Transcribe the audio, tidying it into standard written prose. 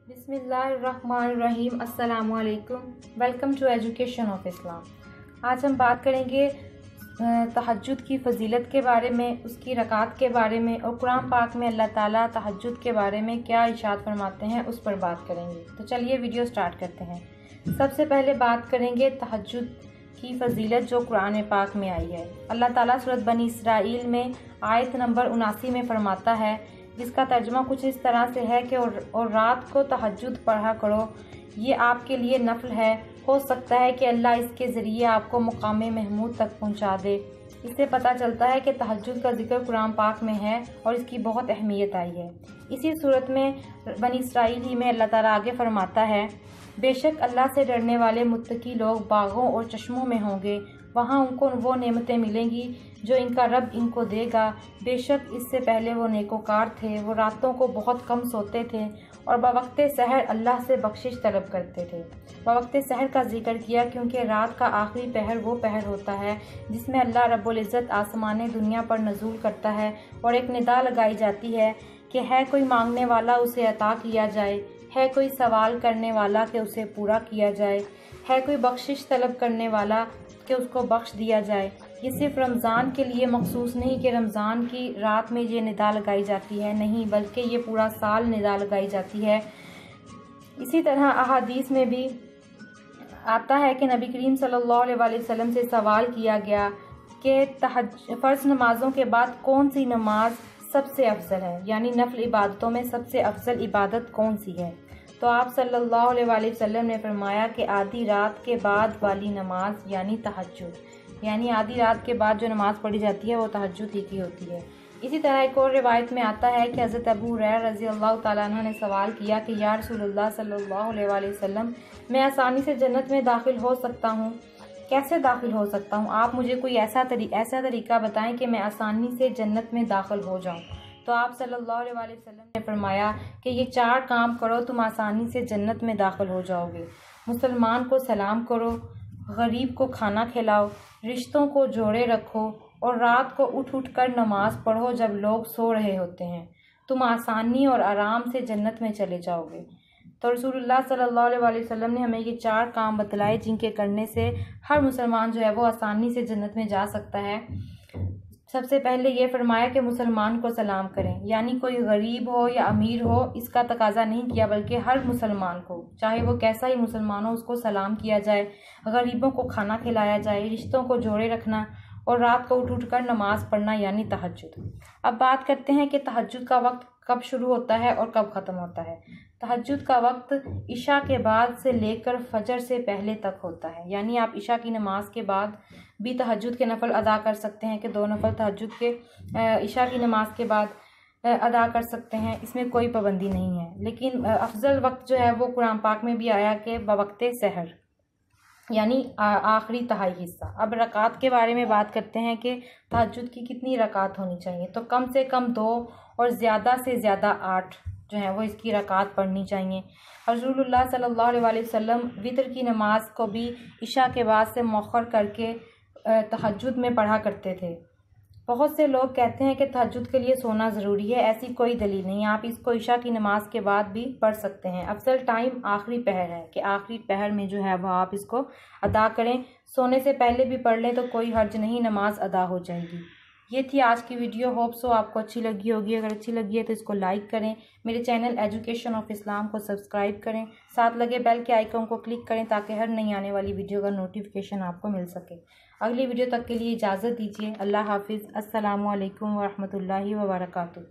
बिस्मिल्लाहिर्रहमानिर्रहीम। अस्सलामुअलैकुम। Welcome to education of Islam. आज हम बात करेंगे तहज्जुद की फ़जीलत के बारे में, उसकी रकात के बारे में और कुरान पाक में अल्लाह ताला तहज्जुद के बारे में क्या इरशाद फरमाते हैं उस पर बात करेंगे। तो चलिए वीडियो स्टार्ट करते हैं। सबसे पहले बात करेंगे तहज्जुद की फ़जीलत जो कुरान पाक में आई है। अल्लाह ताला सूरत बनी इसराइल में आयत नंबर 79 में फरमाता है, जिसका तर्जुमा कुछ इस तरह से है कि और रात को तहज्जुद पढ़ा करो, ये आपके लिए नफल है, हो सकता है कि अल्लाह इसके ज़रिए आपको मुकाम महमूद तक पहुंचा दे। इससे पता चलता है कि तहज्जुद का जिक्र कुरान पाक में है और इसकी बहुत अहमियत आई है। इसी सूरत में बनी इसराइल ही में अल्लाह ताला आगे फरमाता है, बेशक अल्लाह से डरने वाले मुत्तकी लोग बागों और चश्मों में होंगे, वहाँ उनको वो नेमतें मिलेंगी जो इनका रब इनको देगा। बेशक इससे पहले वो नेकोकार थे, वो रातों को बहुत कम सोते थे और बवक्ते सहर अल्लाह से बख्शिश तलब करते थे। बवक्ते सहर का जिक्र किया क्योंकि रात का आखिरी पहर वो पहर होता है जिसमें अल्लाह रब्बुल इज़्ज़त आसमान दुनिया पर नज़ूल करता है और एक निदा लगाई जाती है कि है कोई मांगने वाला उसे अता किया जाए, है कोई सवाल करने वाला कि उसे पूरा किया जाए, है कोई बख्शिश तलब करने वाला कि उसको बख्श दिया जाए। ये सिर्फ रमज़ान के लिए मखसूस नहीं कि रमज़ान की रात में ये निदा लगाई जाती है, नहीं, बल्कि ये पूरा साल निदा लगाई जाती है। इसी तरह अहादीस में भी आता है कि नबी करीम सल्लल्लाहु अलैहि वसल्लम से सवाल किया गया कि फ़र्ज़ नमाज़ों के बाद कौन सी नमाज सबसे अफजल है, यानी नफल इबादतों में सबसे अफजल इबादत कौन सी है। तो आप सल्लल्लाहु अलैहि वसल्लम ने फरमाया कि आधी रात के बाद वाली नमाज यानी तहज्जुद, यानी आधी रात के बाद जो नमाज़ पढ़ी जाती है वो तहज्जुद ही की होती है। इसी तरह एक और रिवायत में आता है कि हज़रत अबू हुरैरा रज़ी अल्लाह ताला अन्हु ने सवाल किया कि या रसूलल्लाह सल्लल्लाहु अलैहि वसल्लम, मैं आसानी से जन्नत में दाखिल हो सकता हूँ, कैसे दाखिल हो सकता हूँ? आप मुझे कोई ऐसा तरीका बताएं कि मैं आसानी से जन्नत में दाखिल हो जाऊँ। तो आप सल्लल्लाहु अलैहि वसल्लम ने फरमाया कि ये 4 काम करो, तुम आसानी से जन्नत में दाखिल हो जाओगे। मुसलमान को सलाम करो, गरीब को खाना खिलाओ, रिश्तों को जोड़े रखो और रात को उठ उठ कर नमाज पढ़ो जब लोग सो रहे होते हैं। तुम आसानी और आराम से जन्नत में चले जाओगे। तो रसूलुल्लाह सल्लल्लाहु अलैहि वसल्लम ने हमें ये 4 काम बतलाए जिनके करने से हर मुसलमान जो है वो आसानी से जन्नत में जा सकता है। सबसे पहले ये फरमाया कि मुसलमान को सलाम करें, यानी कोई गरीब हो या अमीर हो इसका तकाजा नहीं किया, बल्कि हर मुसलमान को, चाहे वो कैसा ही मुसलमान हो, उसको सलाम किया जाए, गरीबों को खाना खिलाया जाए, रिश्तों को जोड़े रखना और रात को उठ उठ कर नमाज पढ़ना यानी तहज्जुद। अब बात करते हैं कि तहज्जुद का वक्त कब शुरू होता है और कब ख़त्म होता है। तहज्जुद का वक्त इशा के बाद से लेकर फजर से पहले तक होता है, यानी आप इशा की नमाज के बाद भी तहज्जुद के नफल अदा कर सकते हैं कि 2 नफल तहज्जुद के इशा की नमाज के बाद अदा कर सकते हैं, इसमें कोई पाबंदी नहीं है। लेकिन अफजल वक्त जो है वो कुरान पाक में भी आया कि बवक्ते सहर, यानी आखिरी तहाई हिस्सा। अब रकात के बारे में बात करते हैं कि तहज्जुद की कितनी रकात होनी चाहिए। तो कम से कम 2 और ज़्यादा से ज़्यादा 8 जो है वो इसकी रकात पढ़नी चाहिए। रसूलुल्लाह सल्लल्लाहु अलैहि वसल्लम वितर की नमाज को भी इशा के बाद से मौखर करके तहज्जुद में पढ़ा करते थे। बहुत से लोग कहते हैं कि तहज्जुद के लिए सोना ज़रूरी है, ऐसी कोई दलील नहीं। आप इसको इशा की नमाज के बाद भी पढ़ सकते हैं। अफजल टाइम आखिरी पहर है कि आखिरी पहर में जो है वह आप इसको अदा करें। सोने से पहले भी पढ़ लें तो कोई हर्ज नहीं, नमाज अदा हो जाएगी। ये थी आज की वीडियो। होप सो आपको अच्छी लगी होगी। अगर अच्छी लगी है तो इसको लाइक करें, मेरे चैनल एजुकेशन ऑफ इस्लाम को सब्सक्राइब करें, साथ लगे बेल के आइकन को क्लिक करें ताकि हर नई आने वाली वीडियो का नोटिफिकेशन आपको मिल सके। अगली वीडियो तक के लिए इजाज़त दीजिए। अल्लाह हाफिज़। अस्सलामु अलैकुम व रहमतुल्लाहि व बरकातुहू।